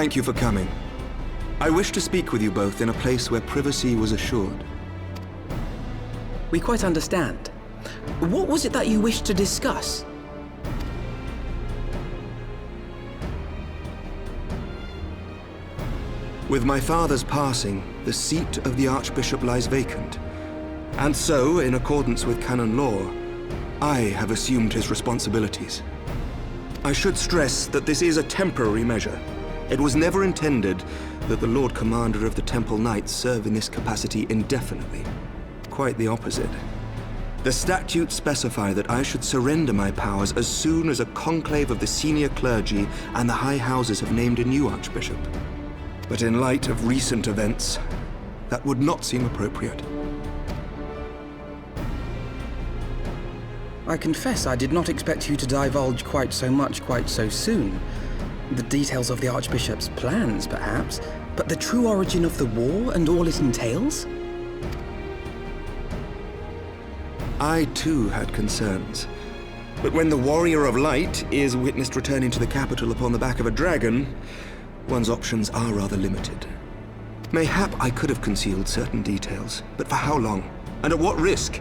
Thank you for coming. I wish to speak with you both in a place where privacy was assured. We quite understand. What was it that you wished to discuss? With my father's passing, the seat of the Archbishop lies vacant. And so, in accordance with canon law, I have assumed his responsibilities. I should stress that this is a temporary measure. It was never intended that the Lord Commander of the Temple Knights serve in this capacity indefinitely. Quite the opposite. The statutes specify that I should surrender my powers as soon as a conclave of the senior clergy and the high houses have named a new archbishop. But in light of recent events, that would not seem appropriate. I confess I did not expect you to divulge quite so much quite so soon. The details of the Archbishop's plans, perhaps, but the true origin of the war and all it entails? I too had concerns. But when the Warrior of Light is witnessed returning to the capital upon the back of a dragon, one's options are rather limited. Mayhap I could have concealed certain details, but for how long? And at what risk?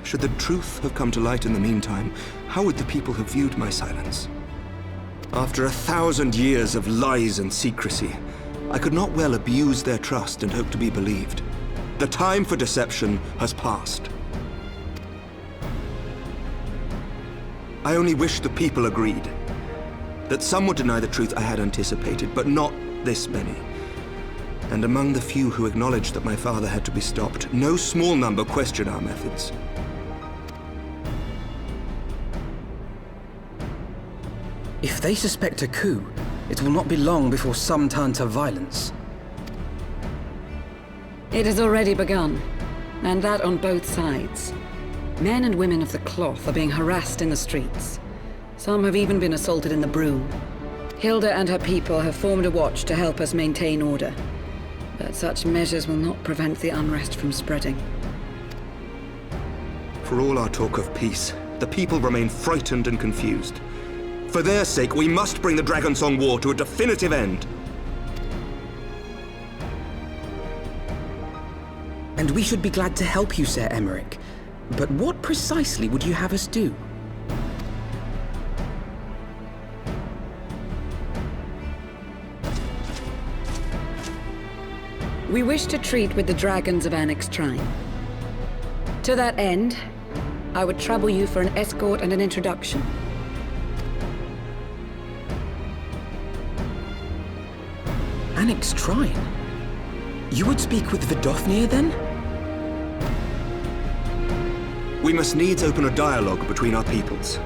Should the truth have come to light in the meantime, how would the people have viewed my silence? After 1,000 years of lies and secrecy, I could not well abuse their trust and hope to be believed. The time for deception has passed. I only wish the people agreed. That some would deny the truth I had anticipated, but not this many. And among the few who acknowledged that my father had to be stopped, no small number questioned our methods. If they suspect a coup, it will not be long before some turn to violence. It has already begun, and that on both sides. Men and women of the cloth are being harassed in the streets. Some have even been assaulted in the Broom. Hilda and her people have formed a watch to help us maintain order. But such measures will not prevent the unrest from spreading. For all our talk of peace, the people remain frightened and confused. For their sake, we must bring the Dragonsong War to a definitive end. And we should be glad to help you, Sir Emmerich. But what precisely would you have us do? We wish to treat with the dragons of Annex Shrine. To that end, I would trouble you for an escort and an introduction. Annex Shrine? You would speak with Vidofnir, then? We must needs open a dialogue between our peoples.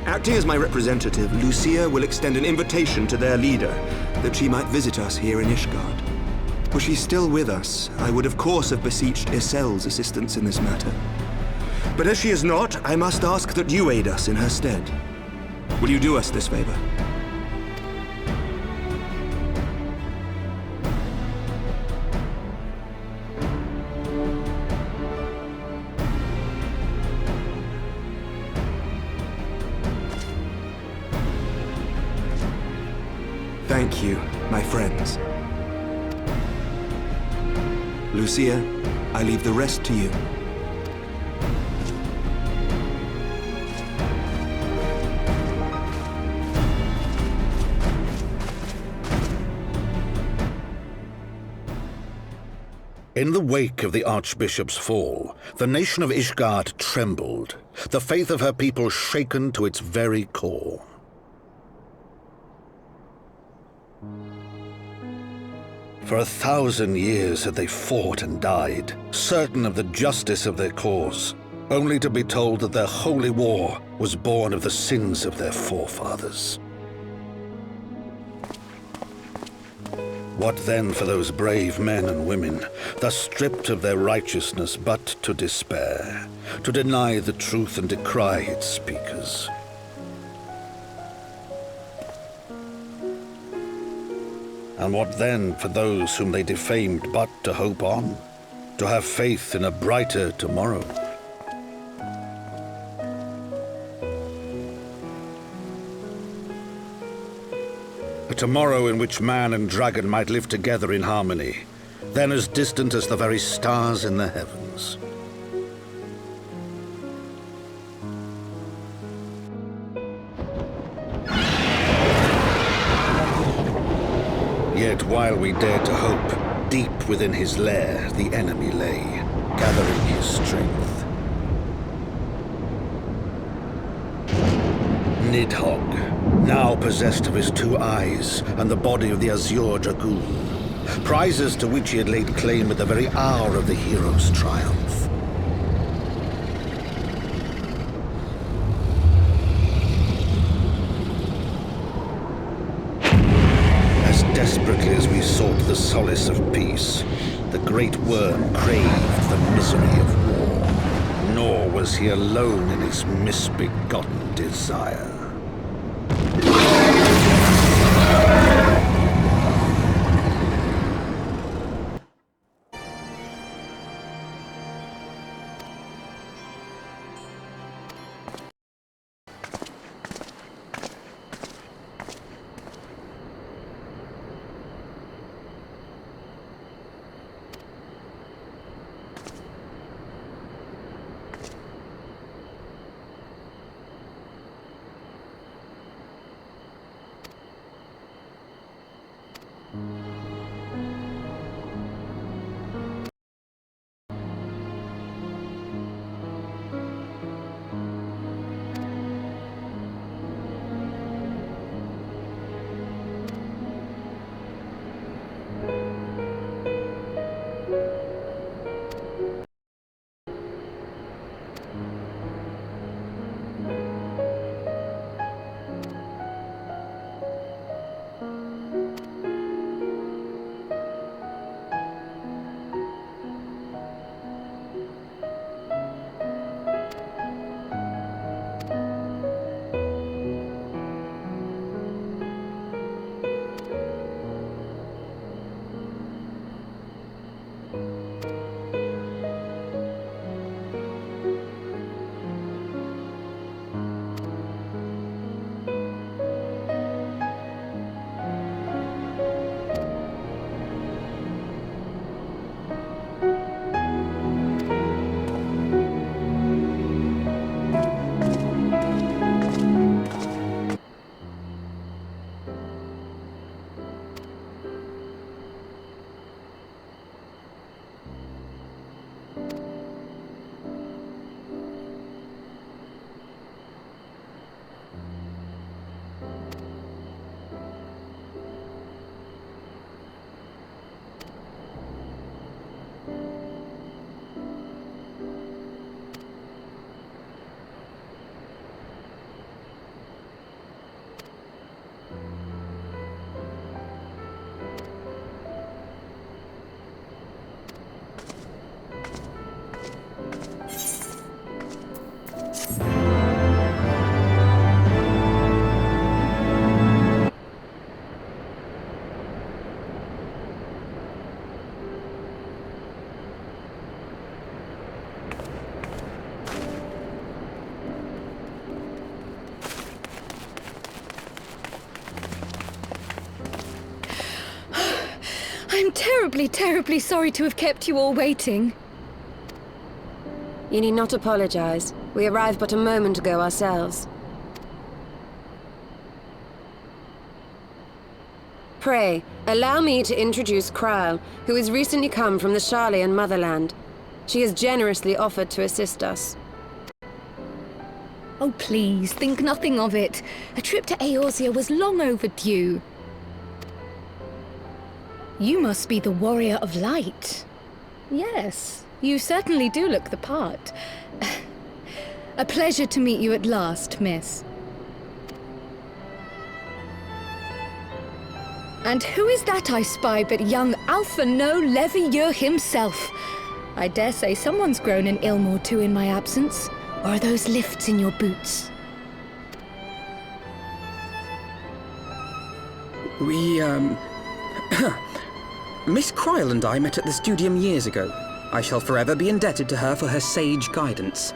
Acting as my representative, Lucia will extend an invitation to their leader, that she might visit us here in Ishgard. Were she still with us, I would of course have beseeched Isel's assistance in this matter. But as she is not, I must ask that you aid us in her stead. Will you do us this favor? Thank you, my friends. Lucia, I leave the rest to you. In the wake of the Archbishop's fall, the nation of Ishgard trembled, the faith of her people shaken to its very core. For 1,000 years had they fought and died, certain of the justice of their cause, only to be told that their holy war was born of the sins of their forefathers. What then for those brave men and women, thus stripped of their righteousness but to despair, to deny the truth and decry its speakers? And what then for those whom they defamed but to hope on, to have faith in a brighter tomorrow? A tomorrow in which man and dragon might live together in harmony, then as distant as the very stars in the heavens. Yet while we dared to hope, deep within his lair the enemy lay, gathering his strength. Nidhogg, now possessed of his 2 eyes and the body of the Azure Dragoon, prizes to which he had laid claim at the very hour of the hero's triumph. As desperately as we sought the solace of peace, the great worm craved the misery of war, nor was he alone in his misbegotten desire. I'm terribly, terribly sorry to have kept you all waiting. You need not apologize. We arrived but a moment ago ourselves. Pray, allow me to introduce Kryle, who has recently come from the Sharlayan motherland. She has generously offered to assist us. Oh, please, think nothing of it. A trip to Eorzea was long overdue. You must be the Warrior of Light. Yes, you certainly do look the part. A pleasure to meet you at last, miss. And who is that I spy but young Alpha No Levieux himself? I dare say someone's grown an Ilmor too in my absence. Or are those lifts in your boots? We, Miss Kryle and I met at the Studium years ago. I shall forever be indebted to her for her sage guidance.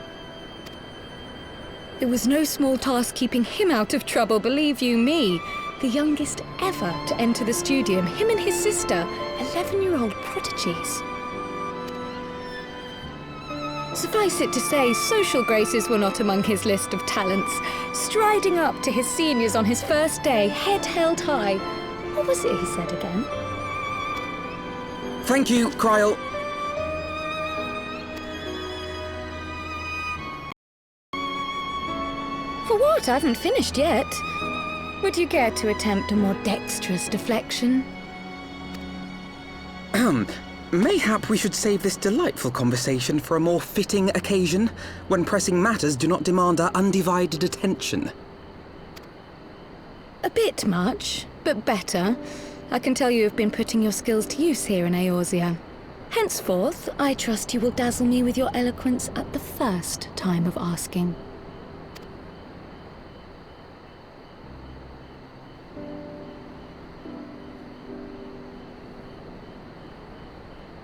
It was no small task keeping him out of trouble, believe you me. The youngest ever to enter the studium, him and his sister, 11-year-old prodigies. Suffice it to say, social graces were not among his list of talents. Striding up to his seniors on his first day, head held high. What was it he said again? Thank you, Kryl. For what? I haven't finished yet. Would you care to attempt a more dexterous deflection? Mayhap we should save this delightful conversation for a more fitting occasion, when pressing matters do not demand our undivided attention. A bit much, but better. I can tell you have been putting your skills to use here in Eorzea. Henceforth, I trust you will dazzle me with your eloquence at the first time of asking.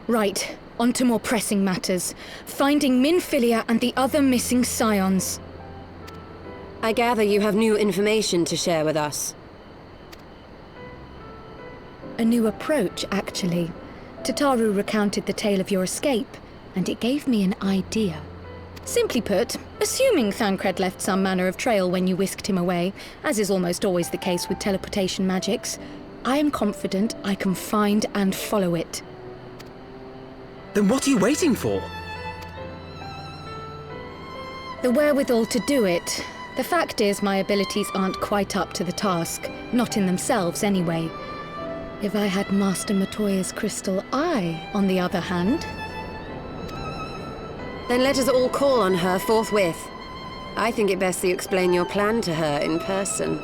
Right, on to more pressing matters. Finding Minfilia and the other missing scions. I gather you have new information to share with us. A new approach, actually. Tataru recounted the tale of your escape, and it gave me an idea. Simply put, assuming Thancred left some manner of trail when you whisked him away, as is almost always the case with teleportation magics, I am confident I can find and follow it. Then what are you waiting for? The wherewithal to do it. The fact is, my abilities aren't quite up to the task. Not in themselves, anyway. If I had Master Matoya's crystal eye, on the other hand... Then let us all call on her forthwith. I think it best you explain your plan to her in person.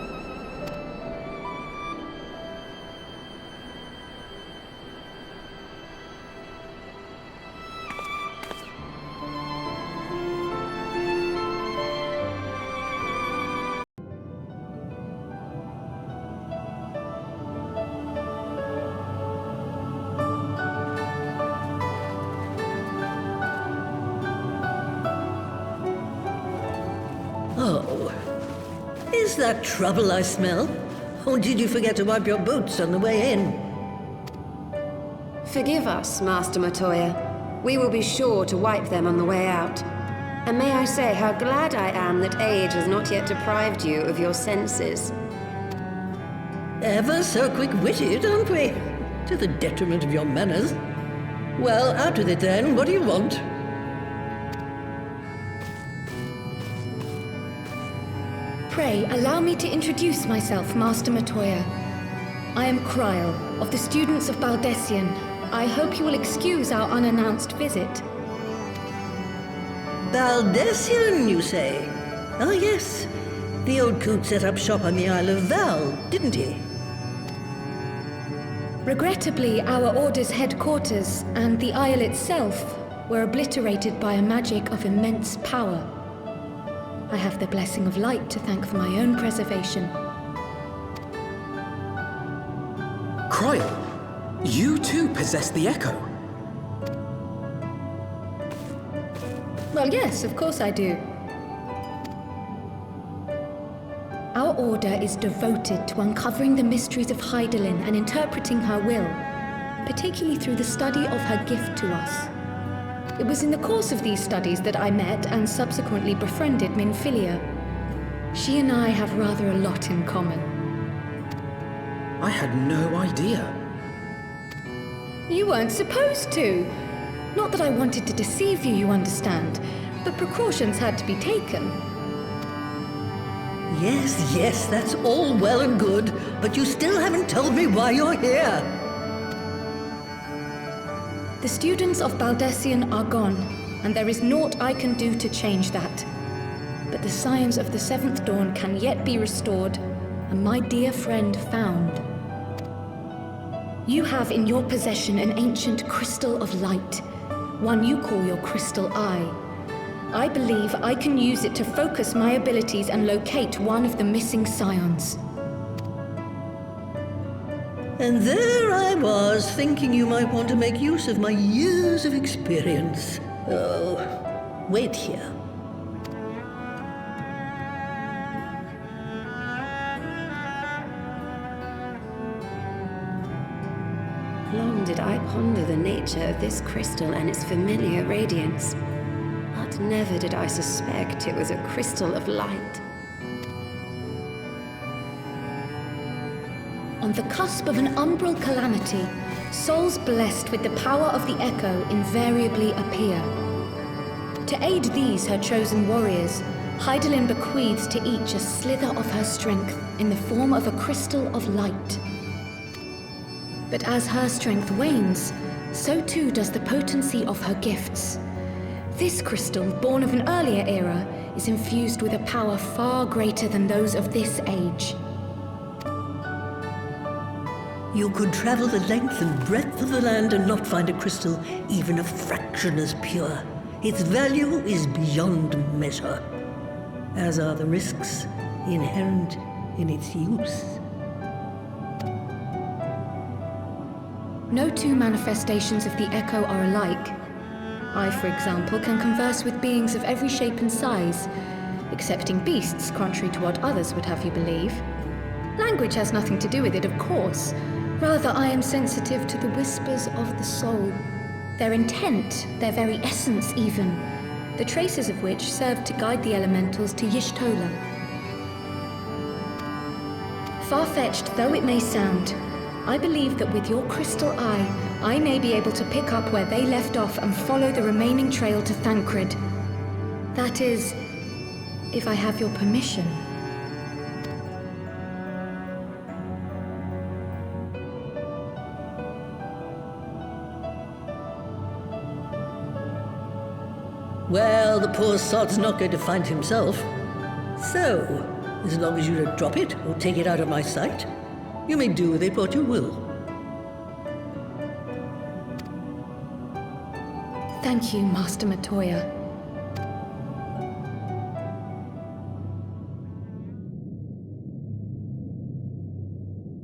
Oh, is that trouble I smell? Or did you forget to wipe your boots on the way in? Forgive us, Master Matoya. We will be sure to wipe them on the way out. And may I say how glad I am that age has not yet deprived you of your senses. Ever so quick-witted, aren't we? To the detriment of your manners. Well, out with it then. What do you want? Pray, allow me to introduce myself, Master Matoya. I am Kryl, of the students of Baldessian. I hope you will excuse our unannounced visit. Baldessian, you say? Ah, yes. The old coot set up shop on the Isle of Val, didn't he? Regrettably, our order's headquarters and the Isle itself were obliterated by a magic of immense power. I have the blessing of light to thank for my own preservation. Kryl, you too possess the Echo. Well, yes, of course I do. Our order is devoted to uncovering the mysteries of Hydaelyn and interpreting her will, particularly through the study of her gift to us. It was in the course of these studies that I met and subsequently befriended Minfilia. She and I have rather a lot in common. I had no idea. You weren't supposed to. Not that I wanted to deceive you, you understand, but precautions had to be taken. Yes, yes, that's all well and good, but you still haven't told me why you're here. The students of Baldessian are gone, and there is naught I can do to change that. But the scions of the Seventh Dawn can yet be restored, and my dear friend found. You have in your possession an ancient crystal of light, one you call your crystal eye. I believe I can use it to focus my abilities and locate one of the missing scions. And there I was, thinking you might want to make use of my years of experience. Oh, wait here. did I ponder the nature of this crystal and its familiar radiance. But never did I suspect it was a crystal of light. On the cusp of an umbral calamity, souls blessed with the power of the Echo invariably appear. To aid these, her chosen warriors, Hydaelyn bequeaths to each a slither of her strength in the form of a crystal of light. But as her strength wanes, so too does the potency of her gifts. This crystal, born of an earlier era, is infused with a power far greater than those of this age. You could travel the length and breadth of the land and not find a crystal even a fraction as pure. Its value is beyond measure, as are the risks inherent in its use. No two manifestations of the Echo are alike. I, for example, can converse with beings of every shape and size, excepting beasts, contrary to what others would have you believe. Language has nothing to do with it, of course. Rather, I am sensitive to the whispers of the soul. Their intent, their very essence even, the traces of which served to guide the elementals to Y'shtola. Far-fetched though it may sound, I believe that with your crystal eye, I may be able to pick up where they left off and follow the remaining trail to Thancred. That is, if I have your permission. Well, the poor sod's not going to find himself. So, as long as you don't drop it or take it out of my sight, you may do with it what you will. Thank you, Master Matoya.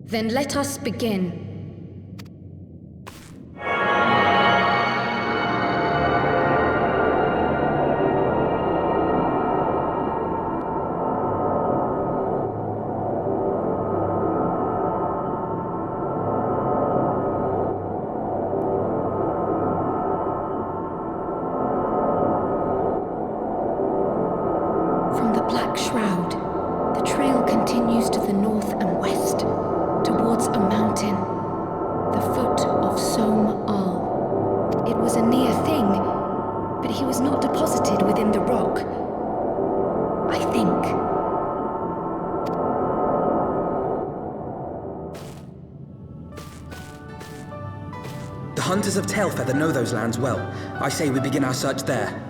Then let us begin. The hunters of Tailfeather know those lands well. I say we begin our search there.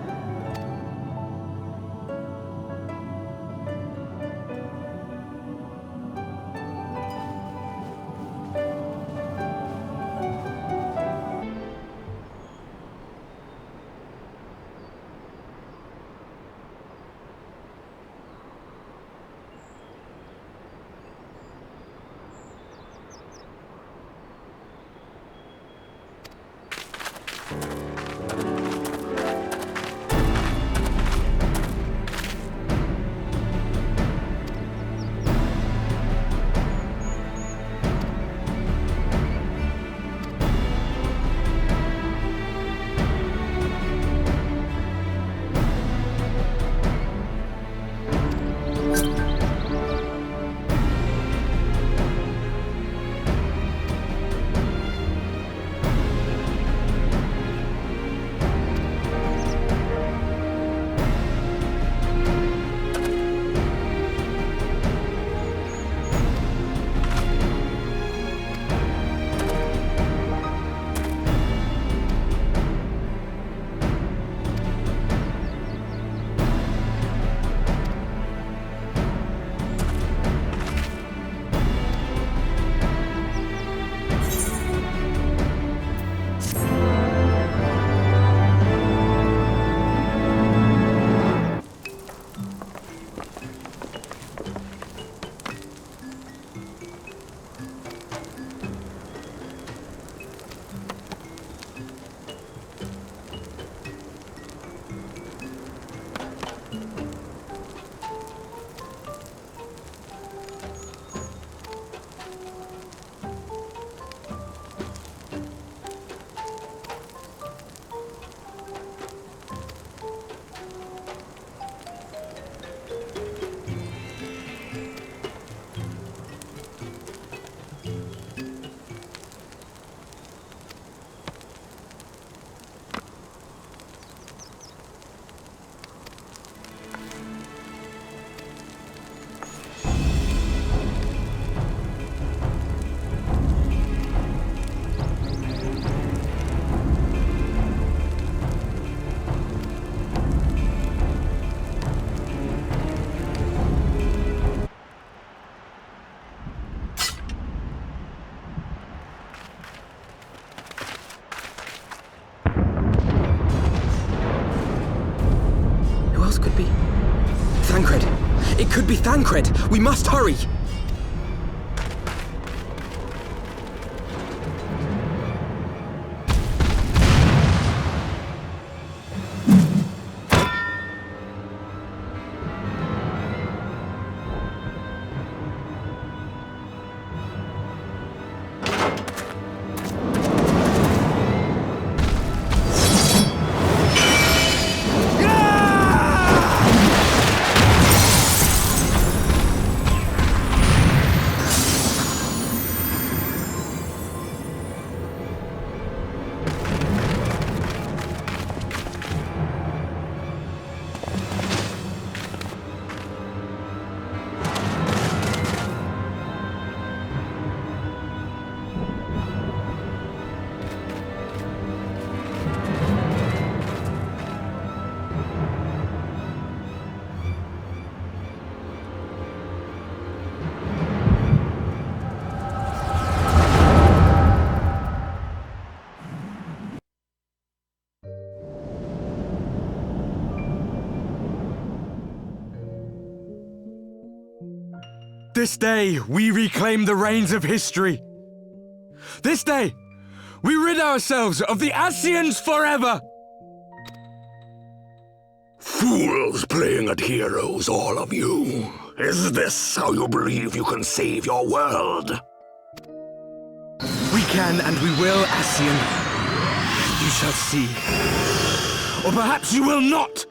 else could be. Thancred! It could be Thancred! We must hurry! This day, we reclaim the reins of history. This day, we rid ourselves of the Ascians forever! Fools playing at heroes, all of you. Is this how you believe you can save your world? We can and we will, Ascian. You shall see. Or perhaps you will not!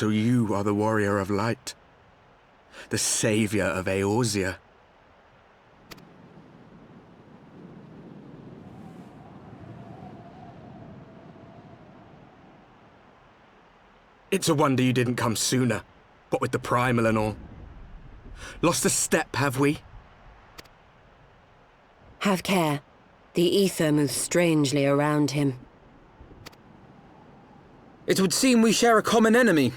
So you are the warrior of light, the savior of Eorzea. It's a wonder you didn't come sooner, what with the primal and all. Lost a step, have we? Have care. The ether moves strangely around him. It would seem we share a common enemy.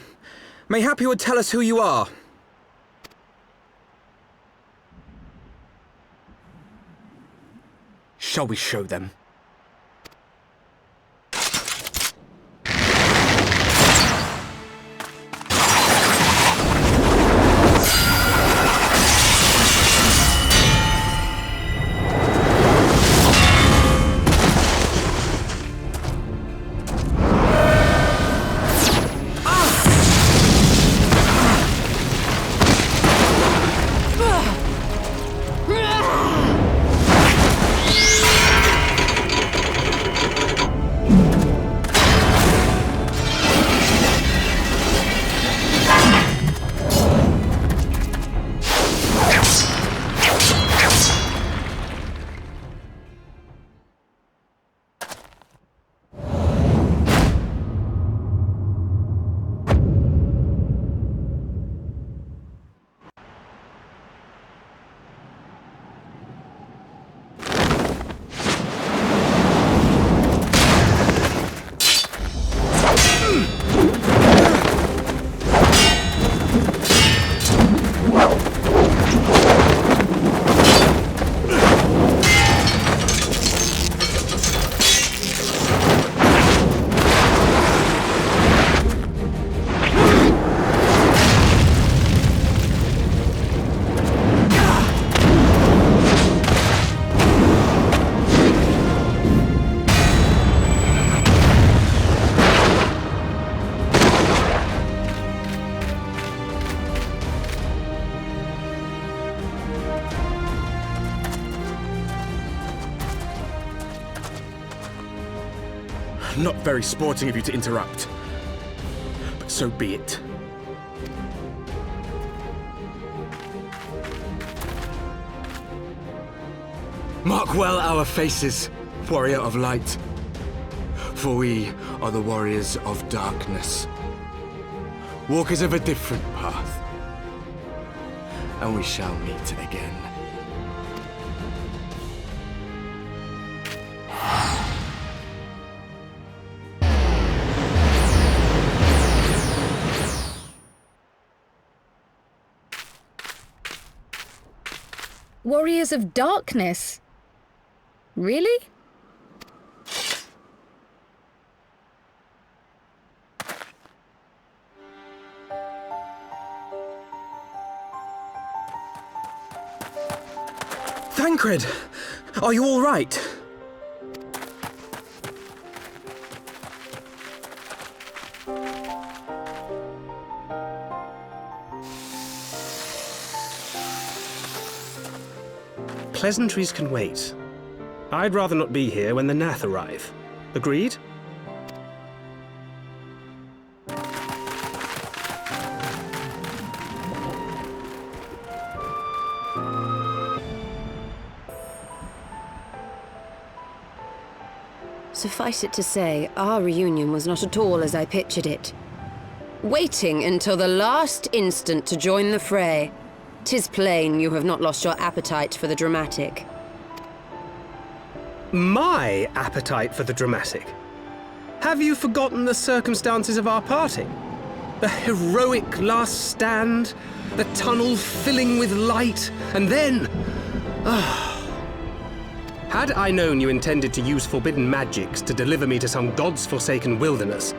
Mayhap you would tell us who you are. Shall we show them? Not very sporting of you to interrupt, but so be it. Mark well our faces, warrior of light, for we are the warriors of darkness, walkers of a different path, and we shall meet again. Warriors of Darkness? Really? Thancred! Are you all right? Pleasantries can wait. I'd rather not be here when the Nath arrive. Agreed? Suffice it to say, our reunion was not at all as I pictured it. Waiting until the last instant to join the fray. 'Tis plain you have not lost your appetite for the dramatic. My appetite for the dramatic? Have you forgotten the circumstances of our parting? The heroic last stand, the tunnel filling with light, and then... Had I known you intended to use forbidden magics to deliver me to some gods-forsaken wilderness,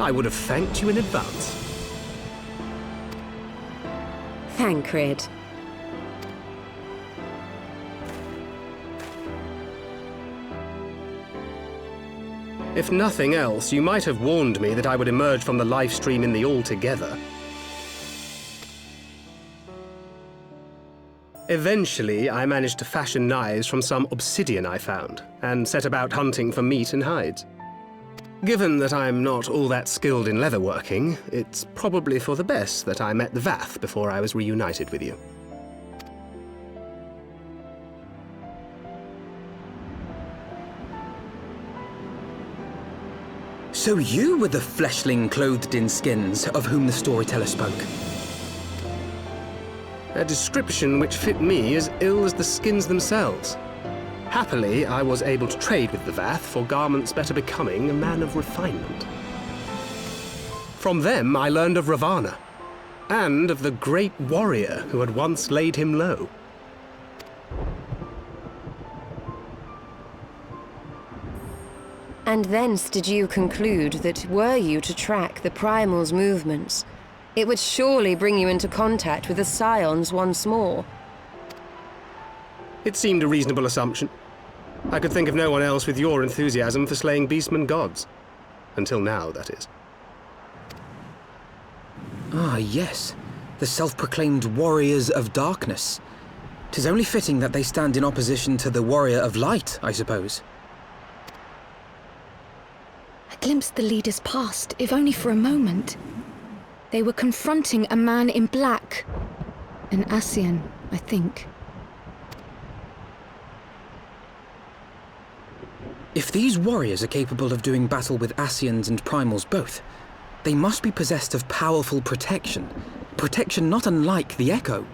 I would have thanked you in advance. Thancred. If nothing else, you might have warned me that I would emerge from the life stream in the Altogether. Eventually, I managed to fashion knives from some obsidian I found, and set about hunting for meat and hides. Given that I'm not all that skilled in leatherworking, it's probably for the best that I met the Vath before I was reunited with you. So you were the fleshling clothed in skins of whom the storyteller spoke? A description which fit me as ill as the skins themselves. Happily, I was able to trade with the Vath for garments better becoming a man of refinement. From them, I learned of Ravana, and of the great warrior who had once laid him low. And thence did you conclude that were you to track the Primal's movements, it would surely bring you into contact with the Scions once more. It seemed a reasonable assumption. I could think of no one else with your enthusiasm for slaying beastmen gods. Until now, that is. Ah, yes. The self-proclaimed Warriors of Darkness. 'Tis only fitting that they stand in opposition to the Warrior of Light, I suppose. I glimpsed the leaders past, if only for a moment. They were confronting a man in black. An Ascian, I think. If these warriors are capable of doing battle with Ascians and Primals both, they must be possessed of powerful protection. Protection not unlike the Echo.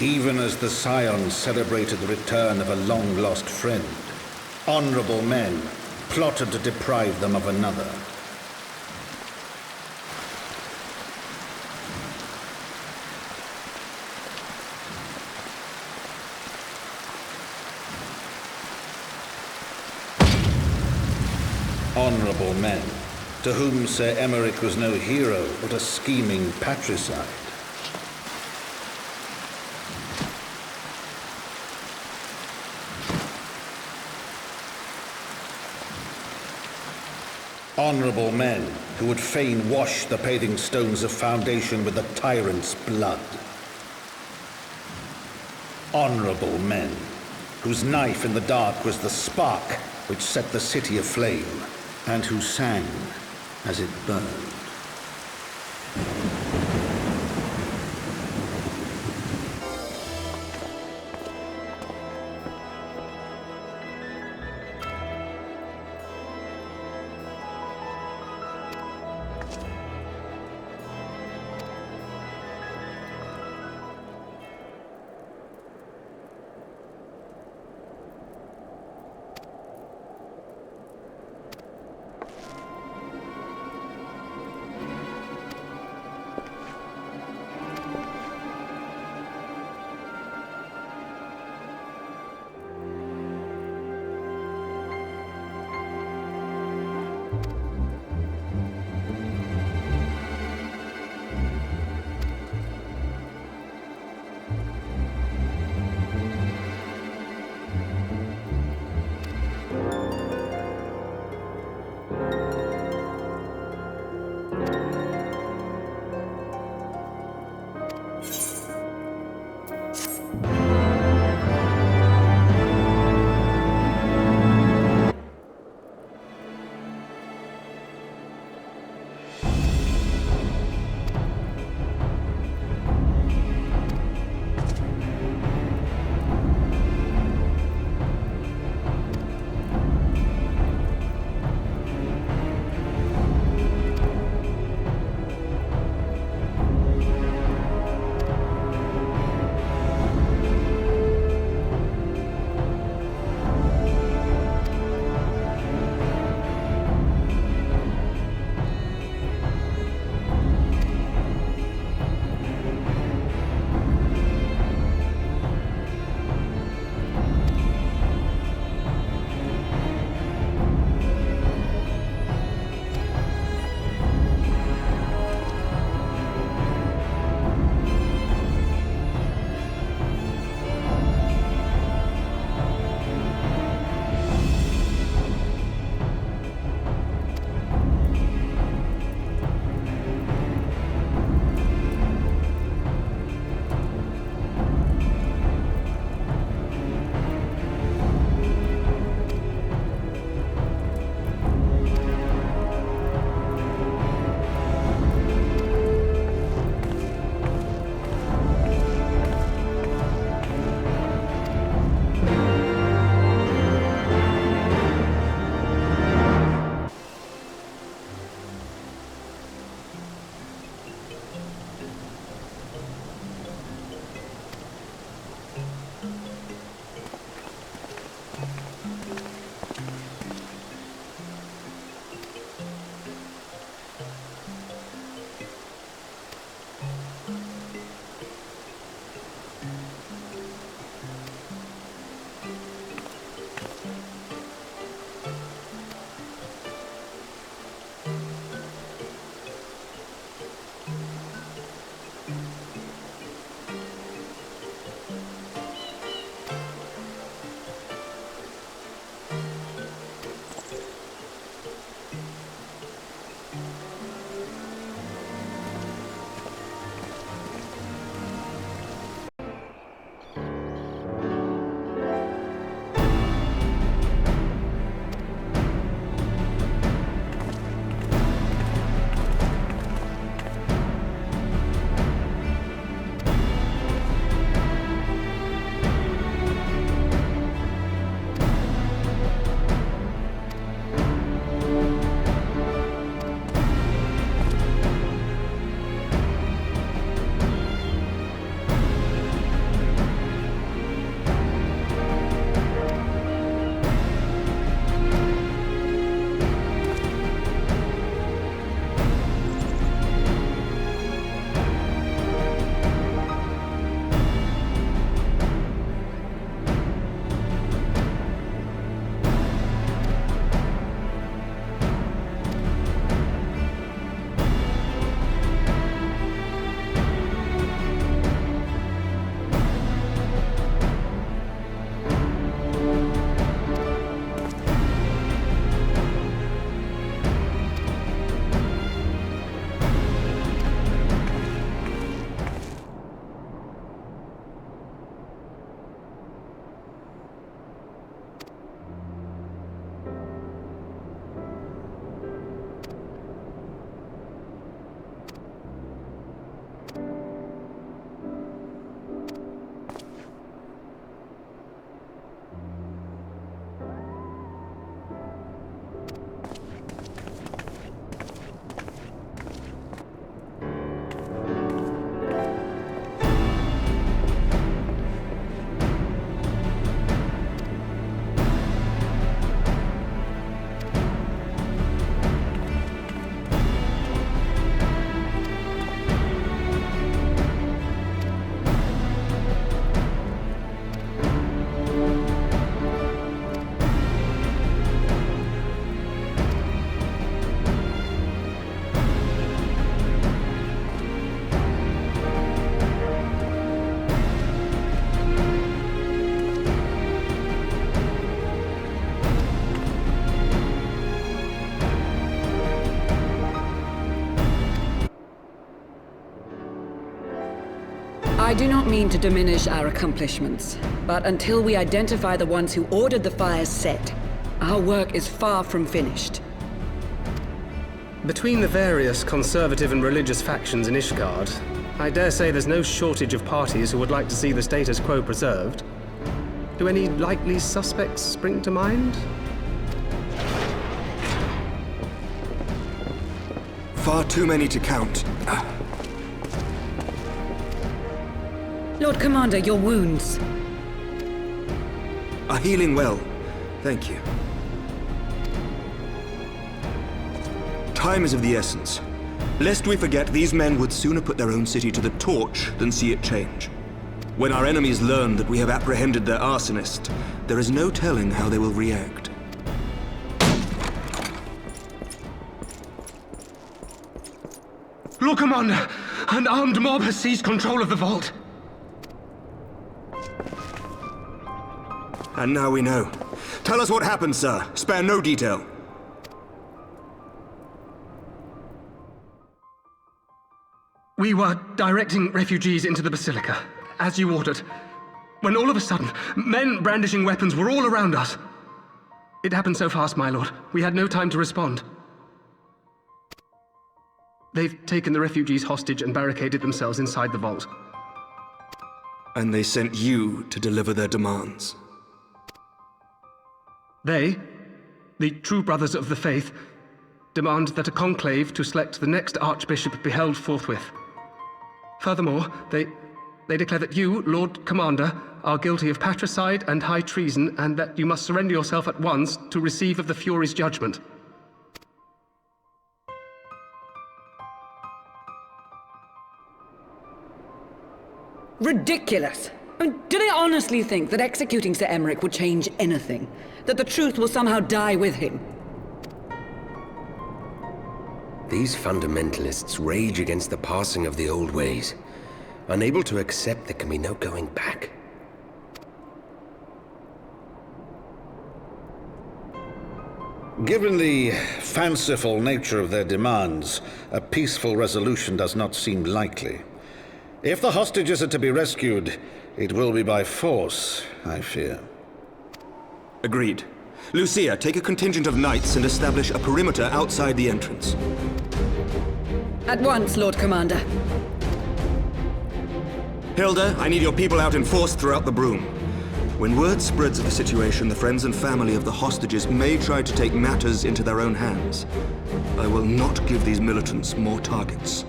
Even as the Scions celebrated the return of a long-lost friend, honorable men plotted to deprive them of another. Honorable men, to whom Sir Emmerich was no hero but a scheming patricide. Honorable men who would fain wash the paving stones of foundation with the tyrant's blood. Honorable men whose knife in the dark was the spark which set the city aflame, and who sang as it burned. I do not mean to diminish our accomplishments, but until we identify the ones who ordered the fires set, our work is far from finished. Between the various conservative and religious factions in Ishgard, I dare say there's no shortage of parties who would like to see the status quo preserved. Do any likely suspects spring to mind? Far too many to count. Lord Commander, your wounds. Are healing well. Thank you. Time is of the essence. Lest we forget, these men would sooner put their own city to the torch than see it change. When our enemies learn that we have apprehended their arsonist, there is no telling how they will react. Lord Commander, an armed mob has seized control of the vault. And now we know. Tell us what happened, sir. Spare no detail. We were directing refugees into the Basilica, as you ordered, when all of a sudden, men brandishing weapons were all around us. It happened so fast, my lord. We had no time to respond. They've taken the refugees hostage and barricaded themselves inside the vault. And they sent you to deliver their demands. They, the true brothers of the faith, demand that a conclave to select the next archbishop be held forthwith. Furthermore, they declare that you, Lord Commander, are guilty of patricide and high treason, and that you must surrender yourself at once to receive of the Fury's judgment. Ridiculous! Do they honestly think that executing Sir Emmerich would change anything? That the truth will somehow die with him? These fundamentalists rage against the passing of the old ways, unable to accept there can be no going back. Given the fanciful nature of their demands, a peaceful resolution does not seem likely. If the hostages are to be rescued, it will be by force, I fear. Agreed. Lucia, take a contingent of knights and establish a perimeter outside the entrance. At once, Lord Commander. Hilda, I need your people out in force throughout the Broom. When word spreads of the situation, the friends and family of the hostages may try to take matters into their own hands. I will not give these militants more targets.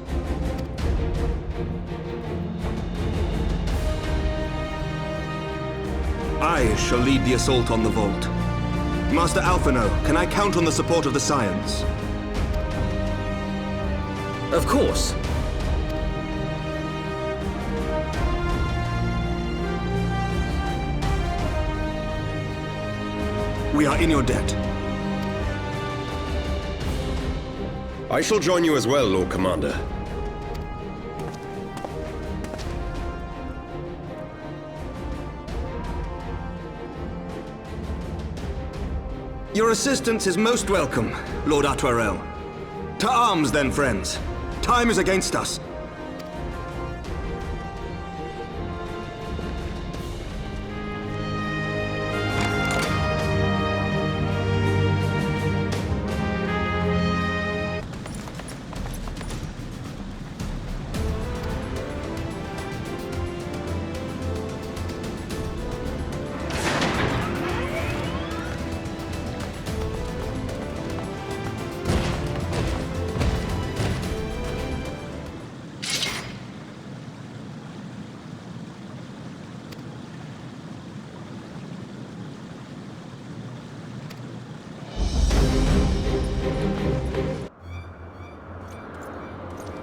I shall lead the assault on the vault. Master Alphino, can I count on the support of the Scions? Of course. We are in your debt. I shall join you as well, Lord Commander. Your assistance is most welcome, Lord Atwarel. To arms, then, friends. Time is against us.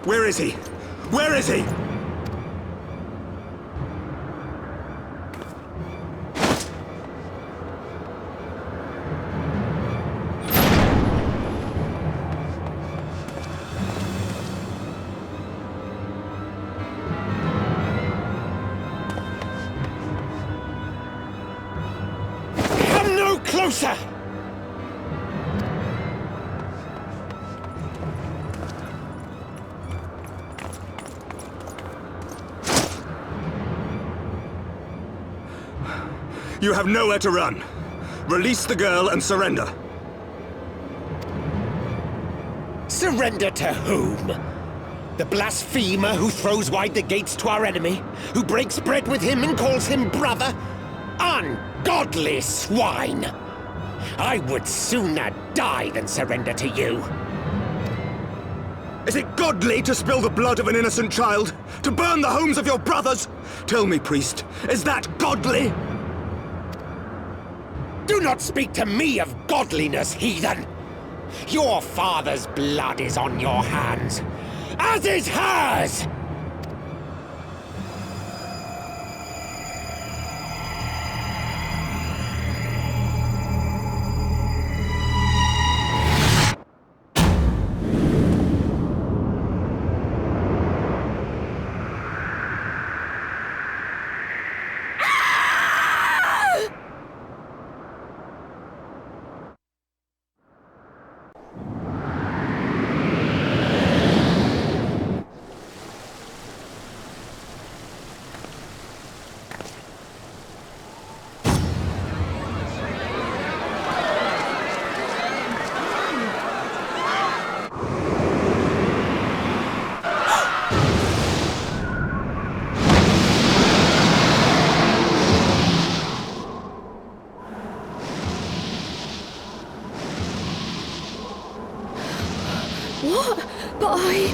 Where is he? Where is he? Come no closer! You have nowhere to run. Release the girl and surrender. Surrender to whom? The blasphemer who throws wide the gates to our enemy? Who breaks bread with him and calls him brother? Ungodly swine! I would sooner die than surrender to you. Is it godly to spill the blood of an innocent child? To burn the homes of your brothers? Tell me, priest, is that godly? Do not speak to me of godliness, heathen! Your father's blood is on your hands, as is hers! What? But I...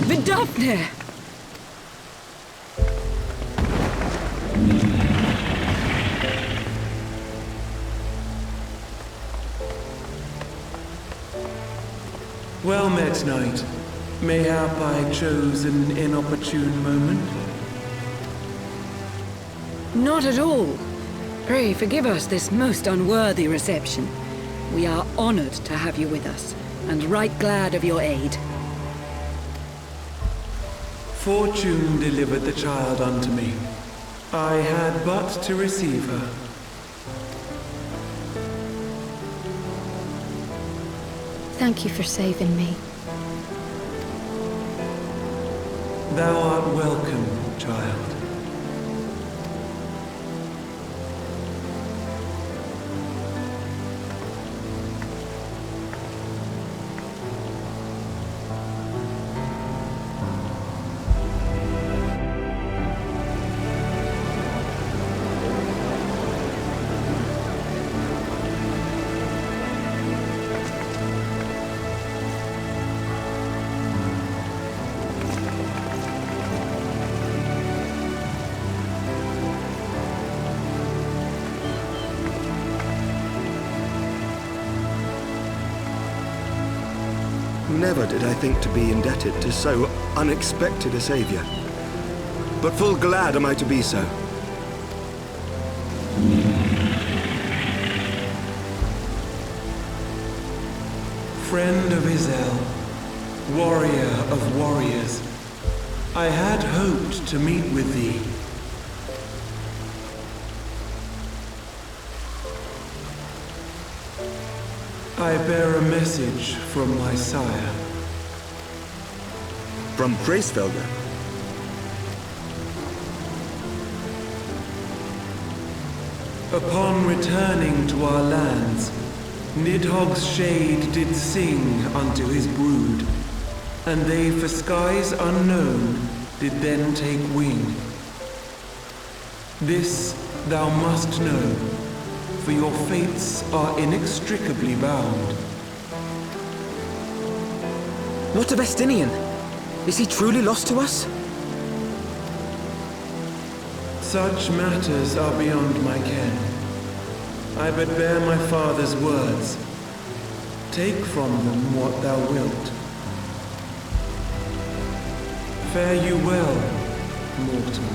Vidofne! Well met, knight. Mayhap I chose an inopportune moment? Not at all. Pray forgive us this most unworthy reception. We are honored to have you with us, and right glad of your aid. Fortune delivered the child unto me. I had but to receive her. Thank you for saving me. Thou art welcome, child. Never did I think to be indebted to so unexpected a savior. But full glad am I to be so. Friend of Izel, warrior of warriors, I had hoped to meet with thee. I bear a message from my sire. From Gracefelder? Upon returning to our lands, Nidhogg's shade did sing unto his brood, and they for skies unknown did then take wing. This thou must know, for your fates are inextricably bound. What of Estinian? Is he truly lost to us? Such matters are beyond my ken. I but bear my father's words. Take from them what thou wilt. Fare you well, mortals.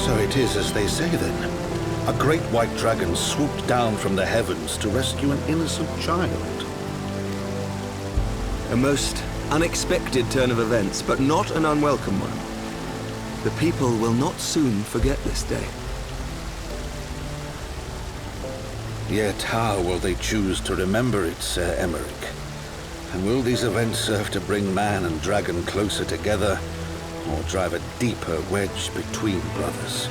So it is as they say then. A great white dragon swooped down from the heavens to rescue an innocent child. A most unexpected turn of events, but not an unwelcome one. The people will not soon forget this day. Yet how will they choose to remember it, Sir Emmerich? And will these events serve to bring man and dragon closer together, or drive a deeper wedge between brothers?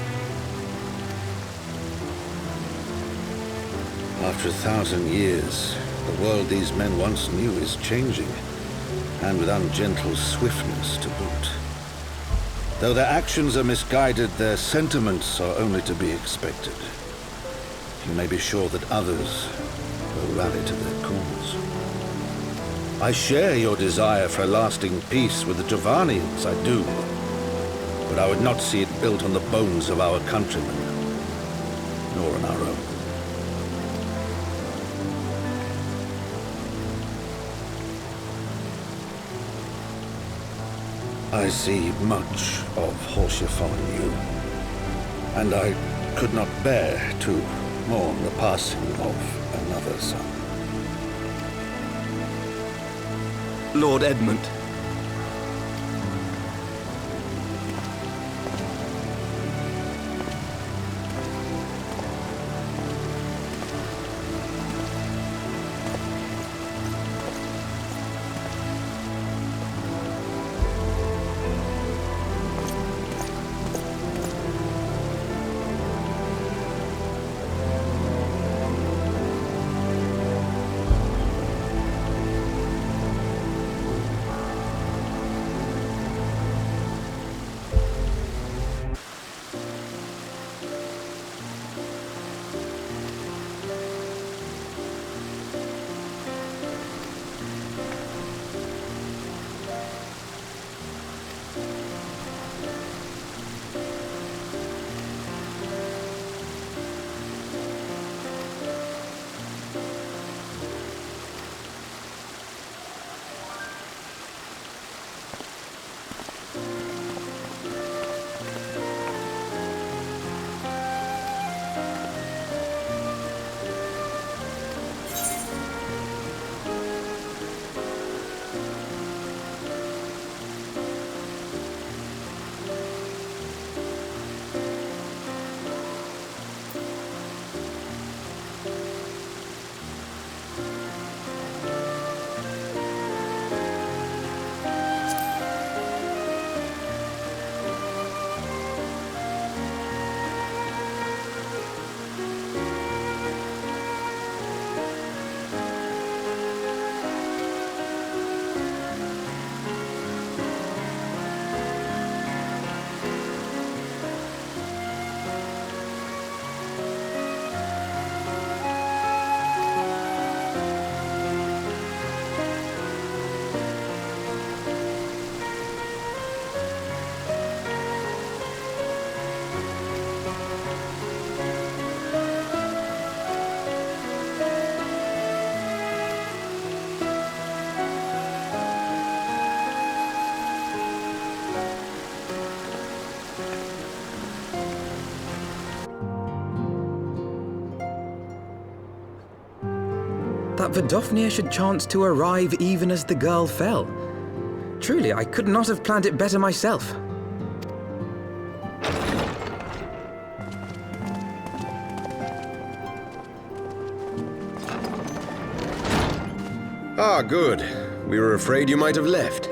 After 1,000 years, the world these men once knew is changing, and with ungentle swiftness to boot. Though their actions are misguided, their sentiments are only to be expected. You may be sure that others will rally to their cause. I share your desire for a lasting peace with the Javanians, I do. But I would not see it built on the bones of our countrymen, nor on our own. I see much of Horsefon in you, and I could not bear to mourn the passing of another son. Lord Edmund. That Vidofnir should chance to arrive even as the girl fell. Truly, I could not have planned it better myself. Ah, good. We were afraid you might have left.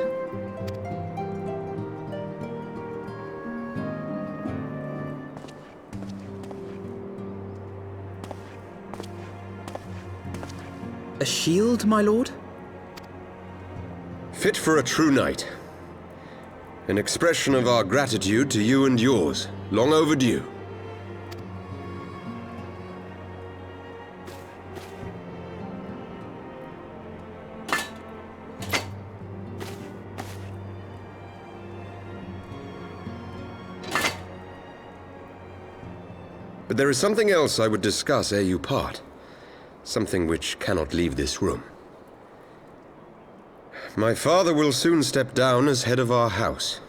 A shield, my lord? Fit for a true knight. An expression of our gratitude to you and yours, long overdue. But there is something else I would discuss ere you part. Something which cannot leave this room. My father will soon step down as head of our house.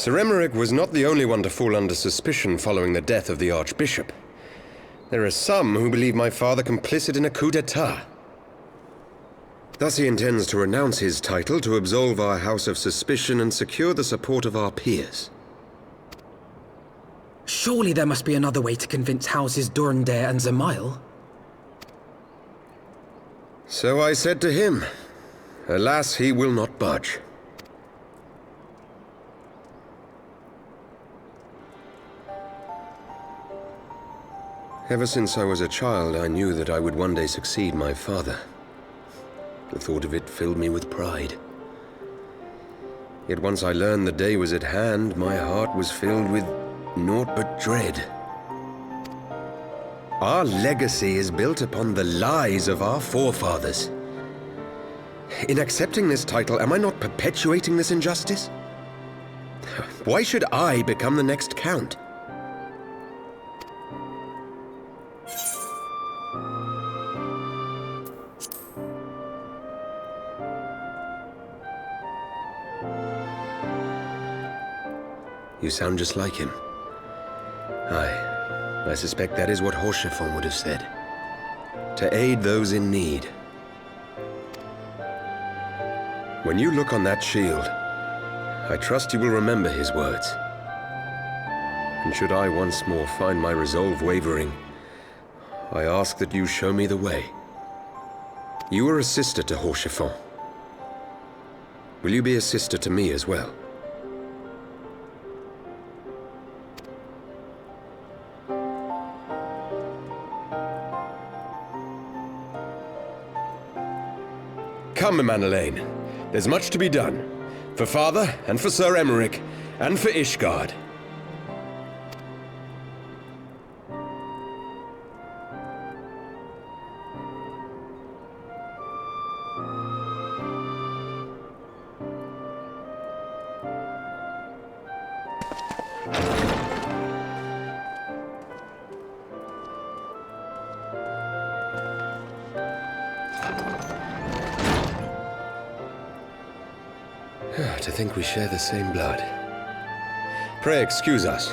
Sir Emmerich was not the only one to fall under suspicion following the death of the Archbishop. There are some who believe my father complicit in a coup d'etat. Thus he intends to renounce his title to absolve our house of suspicion and secure the support of our peers. Surely there must be another way to convince Houses Durandare and Zemail. So I said to him. Alas, he will not budge. Ever since I was a child, I knew that I would one day succeed my father. The thought of it filled me with pride. Yet once I learned the day was at hand, my heart was filled with naught but dread. Our legacy is built upon the lies of our forefathers. In accepting this title, am I not perpetuating this injustice? Why should I become the next count? You sound just like him. Aye, I suspect that is what Haurchefant would have said. To aid those in need. When you look on that shield, I trust you will remember his words. And should I once more find my resolve wavering, I ask that you show me the way. You are a sister to Haurchefant. Will you be a sister to me as well? Come, Manelaine. There's much to be done. For Father, and for Sir Emmerich, and for Ishgard. To think we share the same blood. Pray excuse us.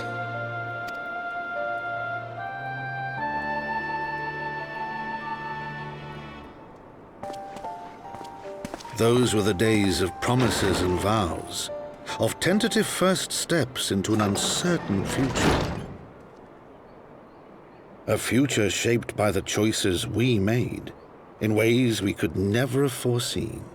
Those were the days of promises and vows, of tentative first steps into an uncertain future. A future shaped by the choices we made, in ways we could never have foreseen.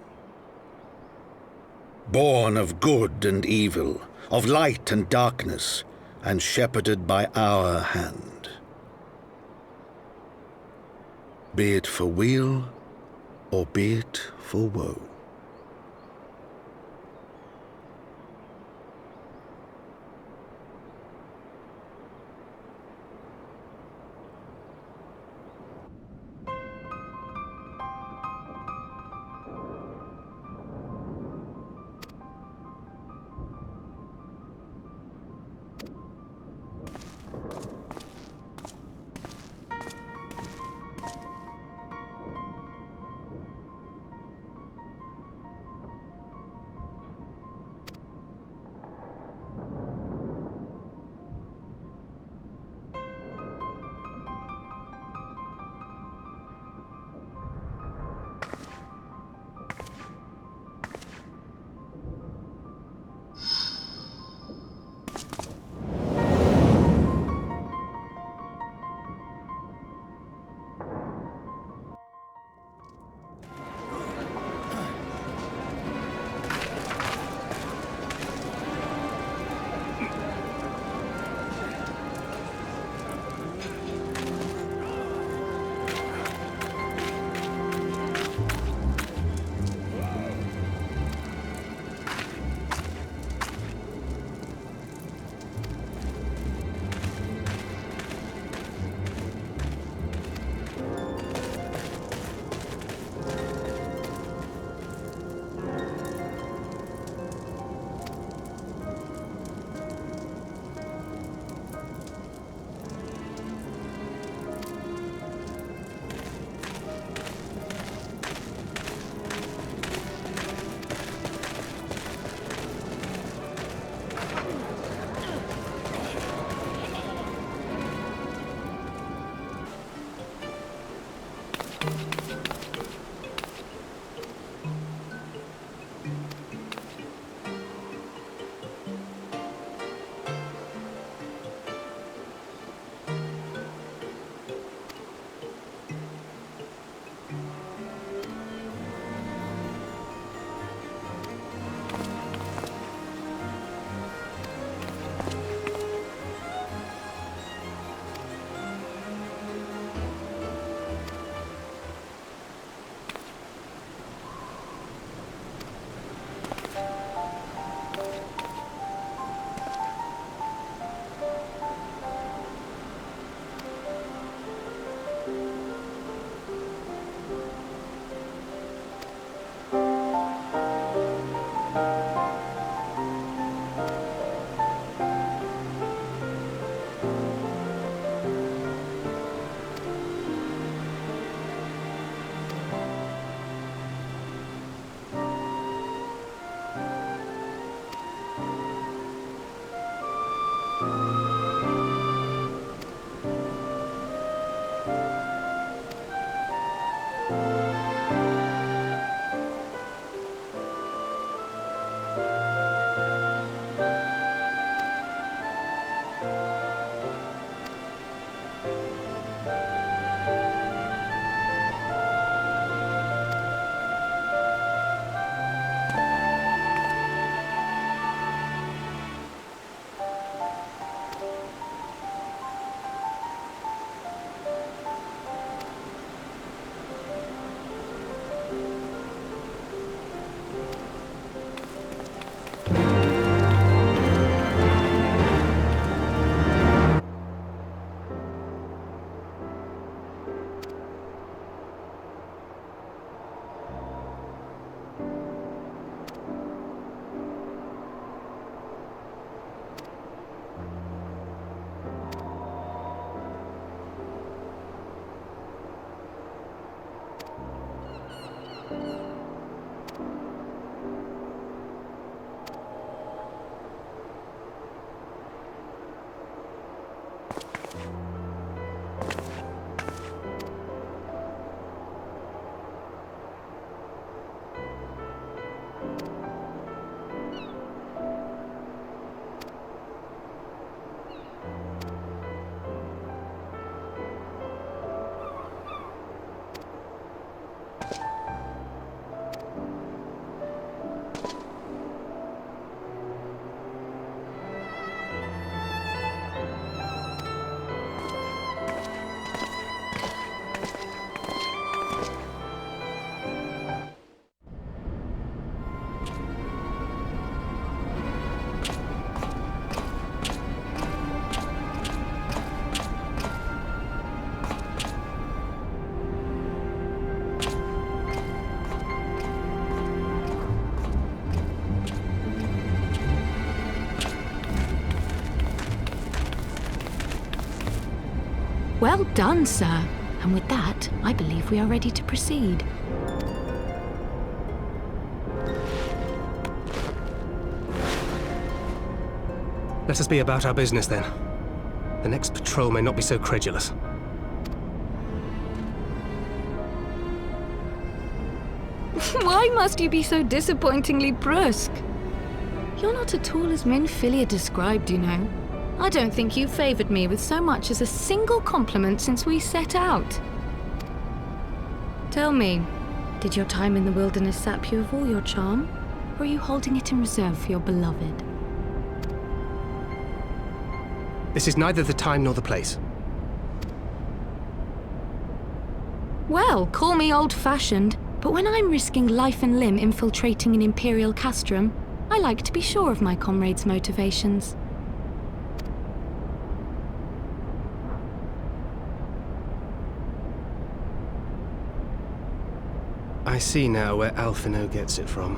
Born of good and evil, of light and darkness, and shepherded by our hand. Be it for weal, or be it for woe. Well done, sir. And with that, I believe we are ready to proceed. Let us be about our business, then. The next patrol may not be so credulous. Why must you be so disappointingly brusque? You're not at all as Minfilia described, you know. I don't think you favoured me with so much as a single compliment since we set out. Tell me, did your time in the wilderness sap you of all your charm? Or are you holding it in reserve for your beloved? This is neither the time nor the place. Well, call me old-fashioned, but when I'm risking life and limb infiltrating an Imperial castrum, I like to be sure of my comrades' motivations. I see now where Alphino gets it from.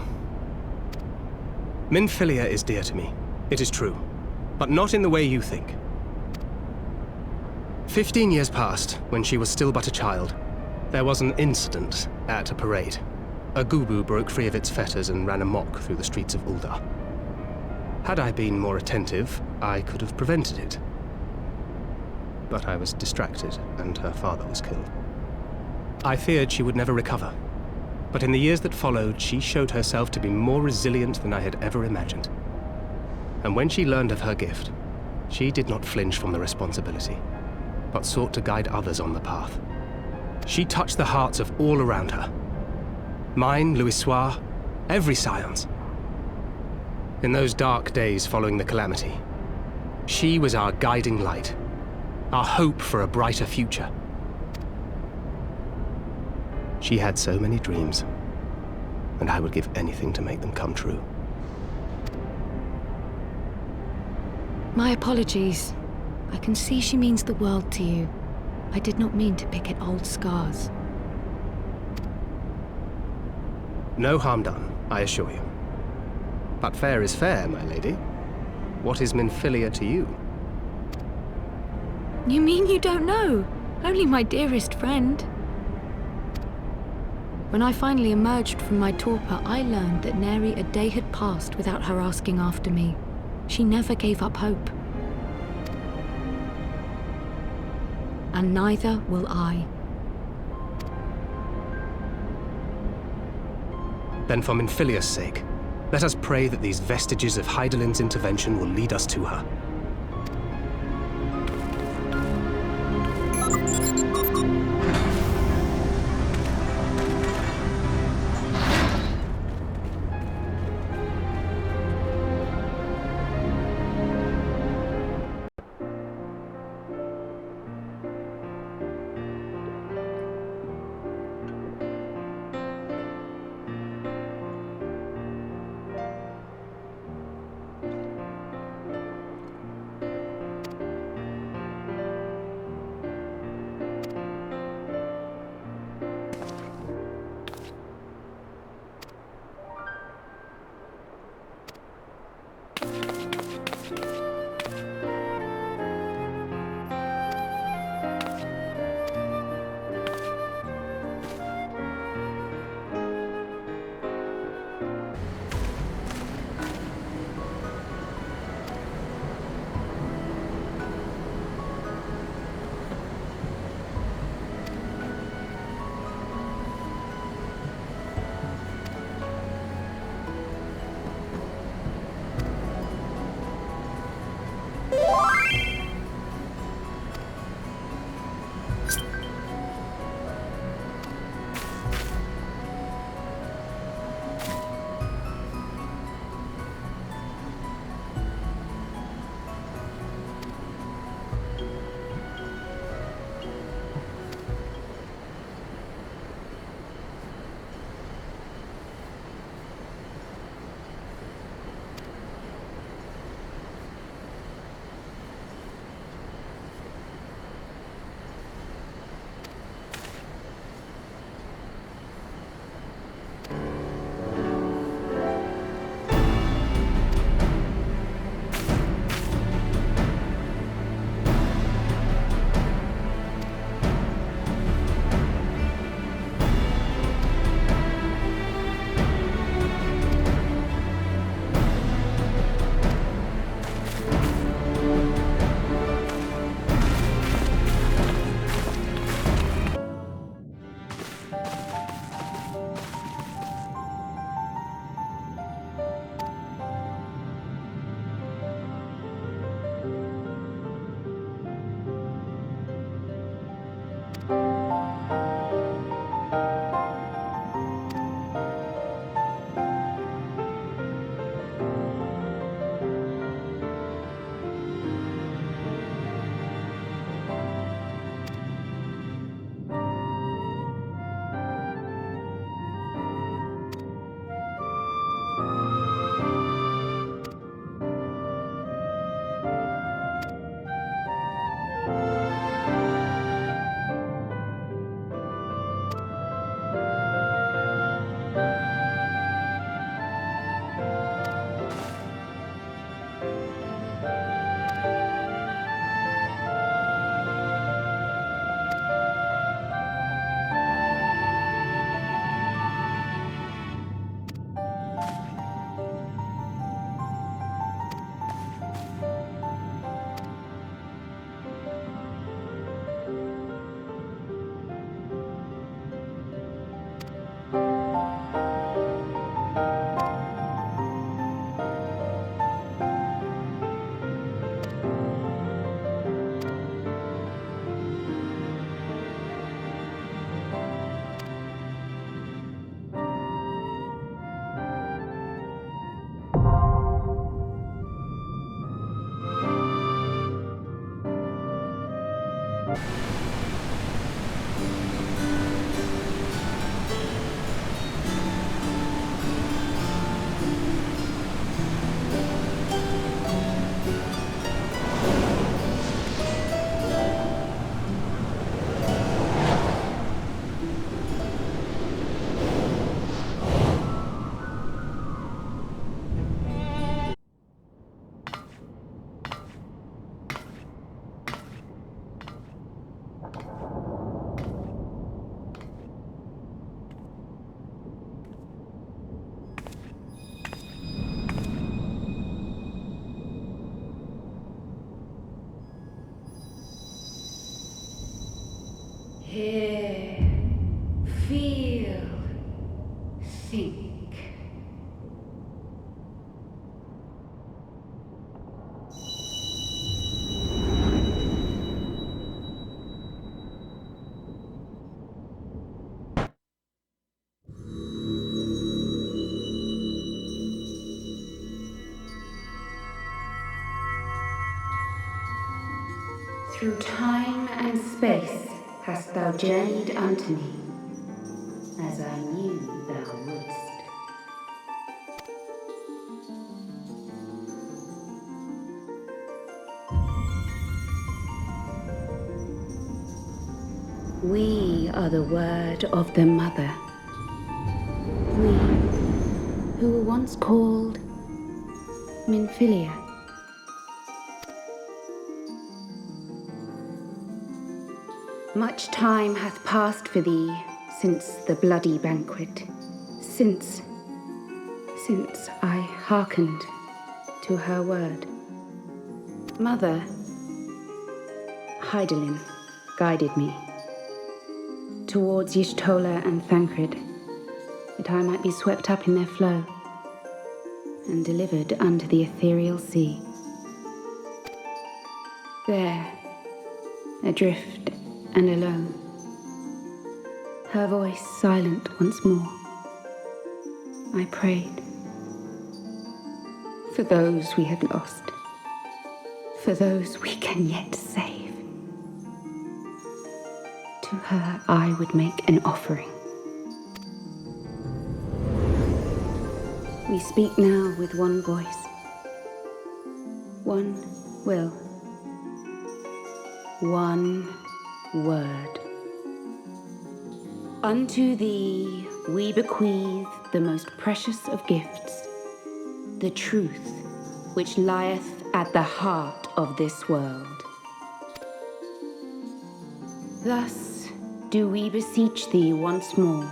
Minfilia is dear to me. It is true. But not in the way you think. 15 years passed, when she was still but a child. There was an incident at a parade. A Gubu broke free of its fetters and ran amok through the streets of Uldar. Had I been more attentive, I could have prevented it. But I was distracted, and her father was killed. I feared she would never recover. But in the years that followed, she showed herself to be more resilient than I had ever imagined. And when she learned of her gift, she did not flinch from the responsibility, but sought to guide others on the path. She touched the hearts of all around her. Mine, Louisoire, every scion's. In those dark days following the calamity, she was our guiding light, our hope for a brighter future. She had so many dreams, and I would give anything to make them come true. My apologies. I can see she means the world to you. I did not mean to pick at old scars. No harm done, I assure you. But fair is fair, my lady. What is Minfilia to you? You mean you don't know? Only my dearest friend. When I finally emerged from my torpor, I learned that nary a day had passed without her asking after me. She never gave up hope. And neither will I. Then for Minfilia's sake, let us pray that these vestiges of Hydaelyn's intervention will lead us to her. Through time and space hast thou journeyed unto me, as I knew thou wouldst. We are the word of the Mother. We, who were once called Minfilia. Much time hath passed for thee since the bloody banquet, since I hearkened to her word. Mother, Hydaelyn guided me towards Y'shtola and Thancred, that I might be swept up in their flow and delivered unto the ethereal sea. There, adrift and alone, her voice silent once more, I prayed for those we had lost, for those we can yet save. To her I would make an offering. We speak now with one voice, one will, one word. Unto thee we bequeath the most precious of gifts, the truth which lieth at the heart of this world. Thus do we beseech thee once more.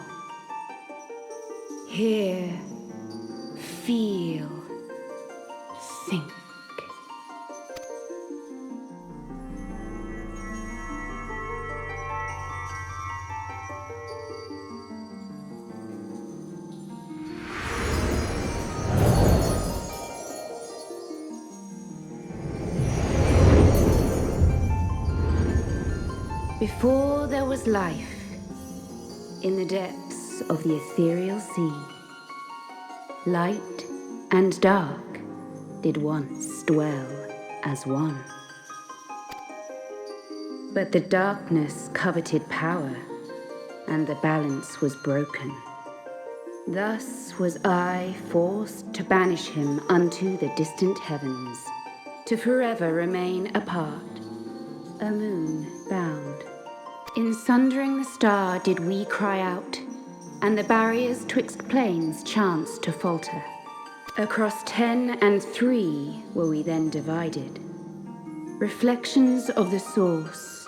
Hear, feel, think. Before there was life, in the depths of the ethereal sea, light and dark did once dwell as one. But the darkness coveted power, and the balance was broken. Thus was I forced to banish him unto the distant heavens, to forever remain apart, a moon bound. In sundering the star did we cry out, and the barriers twixt planes chanced to falter. Across 10 and 3 were we then divided, reflections of the source,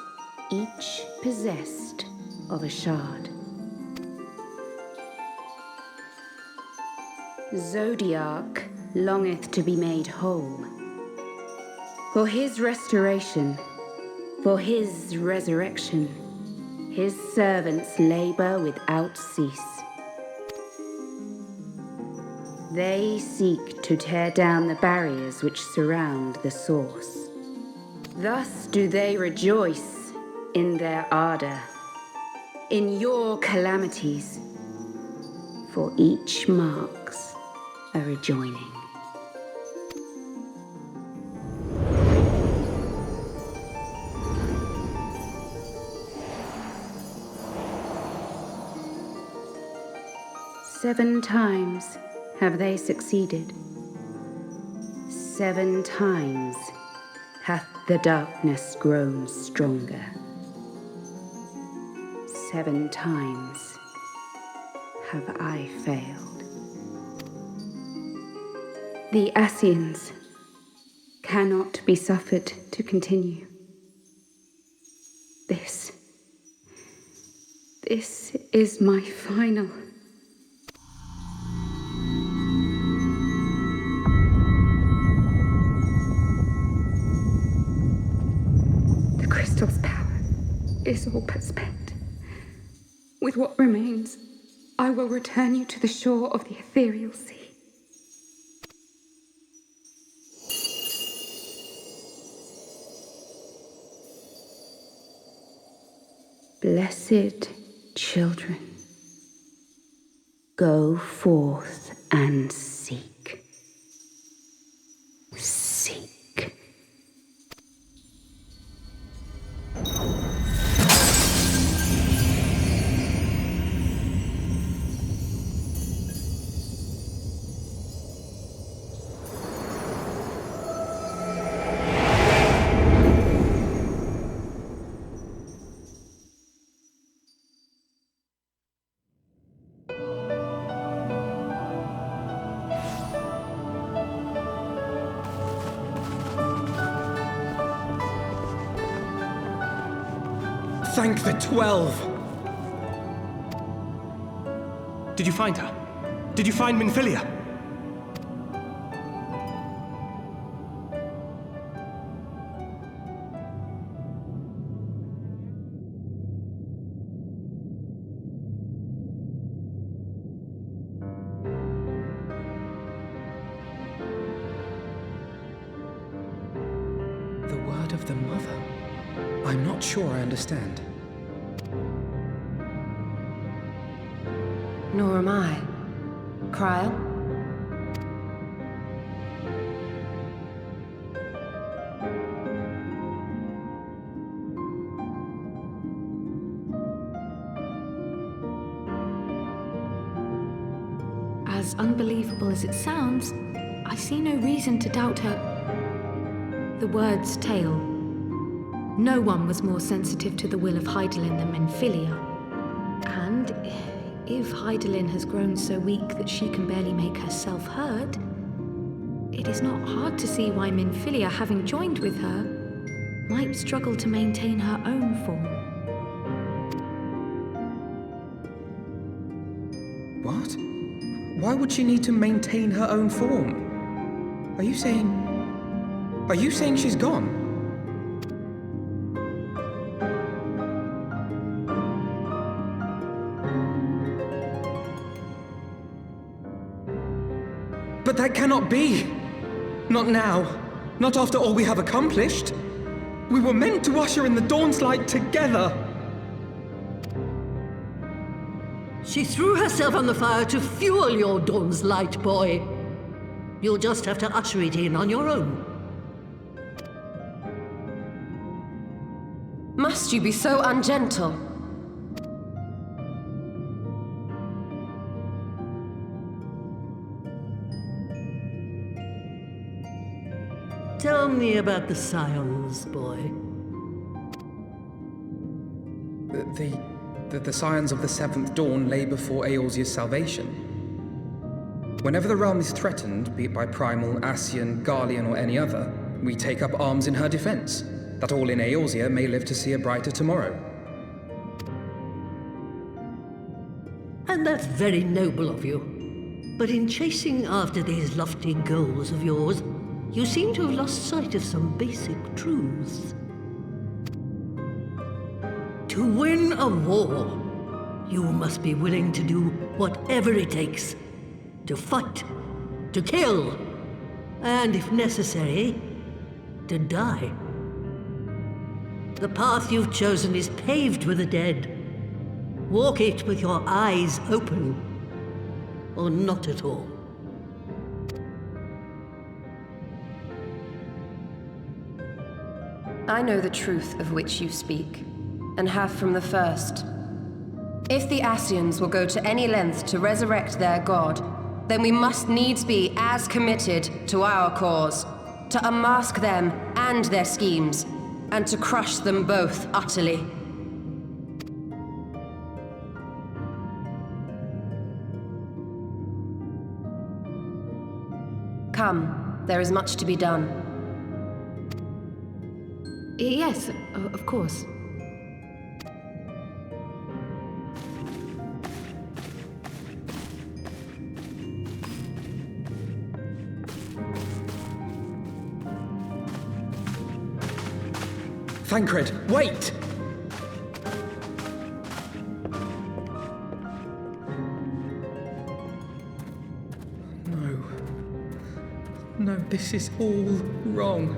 each possessed of a shard. Zodiac longeth to be made whole. For his restoration, for his resurrection, his servants labor without cease. They seek to tear down the barriers which surround the source. Thus do they rejoice in their ardor, in your calamities, for each marks a rejoining. Seven times have they succeeded. 7 times hath the darkness grown stronger. 7 times have I failed. The Ascians cannot be suffered to continue. This is my final. The crystal's power is all but spent. With what remains, I will return you to the shore of the ethereal sea. Blessed children, go forth and seek. Seek. Thank the 12! Did you find her? Did you find Minfilia? The word of the Mother? I'm not sure I understand. Nor am I. Cryle? As unbelievable as it sounds, I see no reason to doubt her. The word's tale. No one was more sensitive to the will of Hydaelyn than Minfilia. And if Hydaelyn has grown so weak that she can barely make herself heard, it is not hard to see why Minfilia, having joined with her, might struggle to maintain her own form. What? Why would she need to maintain her own form? Are you saying she's gone? But that cannot be! Not now. Not after all we have accomplished. We were meant to usher in the dawn's light together. She threw herself on the fire to fuel your dawn's light, boy. You'll just have to usher it in on your own. Must you be so ungentle? Tell me about the Scions, boy. The Scions of the Seventh Dawn lay before Eorzea's salvation. Whenever the realm is threatened, be it by Primal, Ascian, Garlean, or any other, we take up arms in her defense, that all in Eorzea may live to see a brighter tomorrow. And that's very noble of you. But in chasing after these lofty goals of yours, you seem to have lost sight of some basic truths. To win a war, you must be willing to do whatever it takes. To fight, to kill, and if necessary, to die. The path you've chosen is paved with the dead. Walk it with your eyes open, or not at all. I know the truth of which you speak, and have from the first. If the Ascians will go to any length to resurrect their god, then we must needs be as committed to our cause, to unmask them and their schemes, and to crush them both utterly. Come, there is much to be done. Yes, of course. Thancred, wait! No, this is all wrong.